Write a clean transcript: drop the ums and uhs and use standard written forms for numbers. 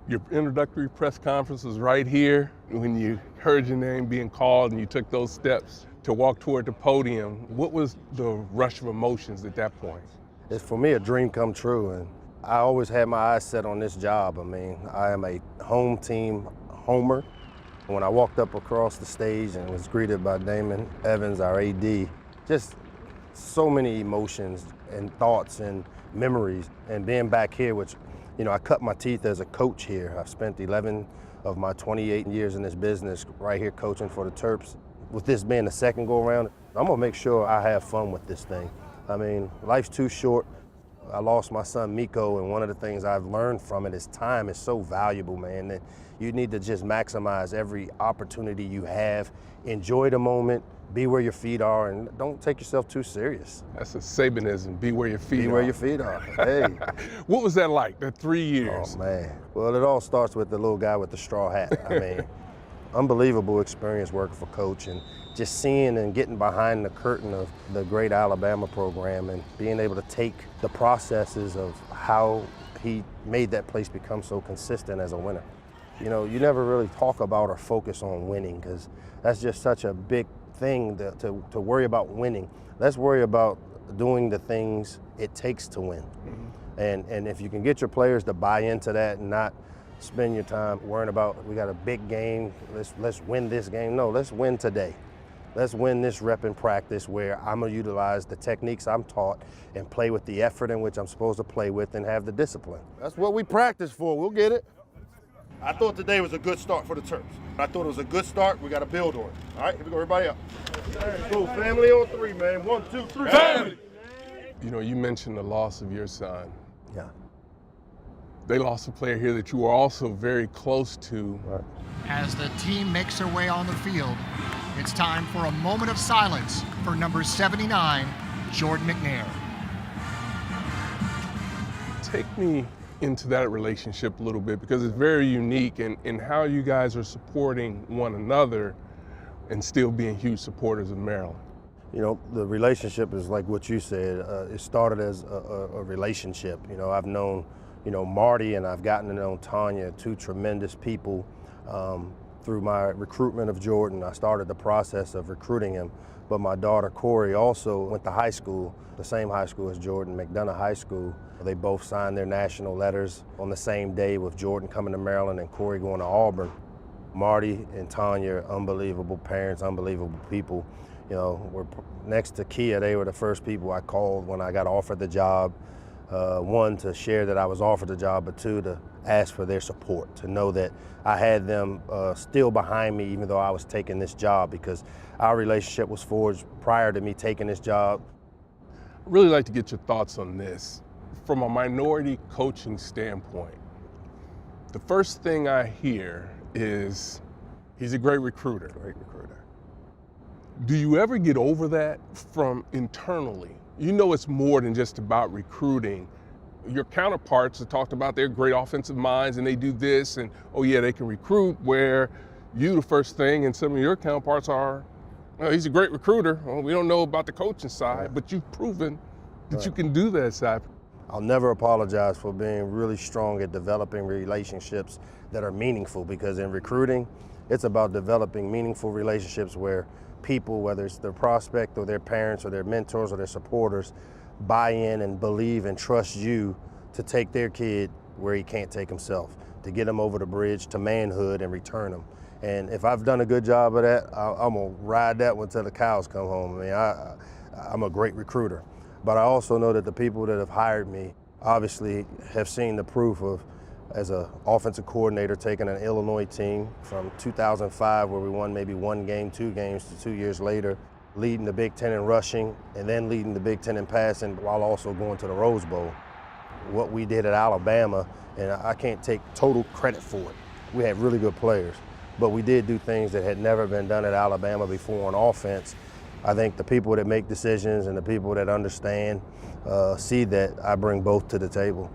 Your introductory press conference was right here when you heard your name being called and you took those steps to walk toward the podium. What was the rush of emotions at that point? It's for me a dream come true, and I always had my eyes set on this job. I mean, I am a home team homer. When I walked up across the stage and was greeted by Damon Evans, our AD, just so many emotions and thoughts and memories. And being back here, which, you know, I cut my teeth as a coach here. I've spent 11 of my 28 years in this business right here coaching for the Terps. With this being the second go around, I'm gonna make sure I have fun with this thing. I mean, life's too short. I lost my son Miko, and one of the things I've learned from it is time is so valuable, man, that you need to just maximize every opportunity you have. Enjoy the moment, be where your feet are, and don't take yourself too serious. That's a Sabanism, be where your feet are. Be where your feet are, hey. What was that like, the 3 years? Oh, man. Well, it all starts with the little guy with the straw hat. I mean, unbelievable experience working for Coach, and just seeing and getting behind the curtain of the great Alabama program and being able to take the processes of how he made that place become so consistent as a winner. You know, you never really talk about or focus on winning because that's just such a big thing to worry about winning. Let's worry about doing the things it takes to win. Mm-hmm. And if you can get your players to buy into that and not spend your time worrying about, we got a big game, let's win this game. No, let's win today. Let's win this rep in practice where I'm gonna utilize the techniques I'm taught and play with the effort in which I'm supposed to play with and have the discipline. That's what we practice for, we'll get it. I thought today was a good start for the Terps. I thought it was a good start, we gotta build on it. All right, here we go, everybody up. Go, family on three, man. 1, 2, 3, family! You know, you mentioned the loss of your son. Yeah. They lost a player here that you were also very close to. Right. As the team makes their way on the field, it's time for a moment of silence for number 79, Jordan McNair. Take me into that relationship a little bit because it's very unique in how you guys are supporting one another and still being huge supporters of Maryland. You know, the relationship is like what you said. It started as a relationship. You know, I've known, you know, Marty and I've gotten to know Tanya, two tremendous people. Through my recruitment of Jordan, I started the process of recruiting him. But my daughter Corey also went to high school, the same high school as Jordan, McDonough High School. They both signed their national letters on the same day with Jordan coming to Maryland and Corey going to Auburn. Marty and Tanya, unbelievable parents, unbelievable people. You know, we're next to Kia, they were the first people I called when I got offered the job. One, to share that I was offered the job, but two, to ask for their support, to know that I had them still behind me even though I was taking this job, because our relationship was forged prior to me taking this job. I'd really like to get your thoughts on this. From a minority coaching standpoint, the first thing I hear is he's a great recruiter. Great recruiter. Do you ever get over that from internally? You know it's more than just about recruiting. Your counterparts have talked about they're great offensive minds and they do this and, oh yeah, they can recruit, where you, the first thing, and some of your counterparts are, well, he's a great recruiter. Well, we don't know about the coaching side, right, but you've proven that you can do that side. I'll never apologize for being really strong at developing relationships that are meaningful, because in recruiting, it's about developing meaningful relationships where people, whether it's their prospect or their parents or their mentors or their supporters, buy in and believe and trust you to take their kid where he can't take himself, to get him over the bridge to manhood and return him. And if I've done a good job of that, I'm gonna ride that one till the cows come home. I mean, I'm a great recruiter. But I also know that the people that have hired me obviously have seen the proof of, as an offensive coordinator, taking an Illinois team from 2005, where we won maybe 1 game, 2 games, to 2 years later, leading the Big Ten in rushing and then leading the Big Ten in passing while also going to the Rose Bowl. What we did at Alabama, and I can't take total credit for it. We had really good players, but we did do things that had never been done at Alabama before on offense. I think the people that make decisions and the people that understand see that I bring both to the table.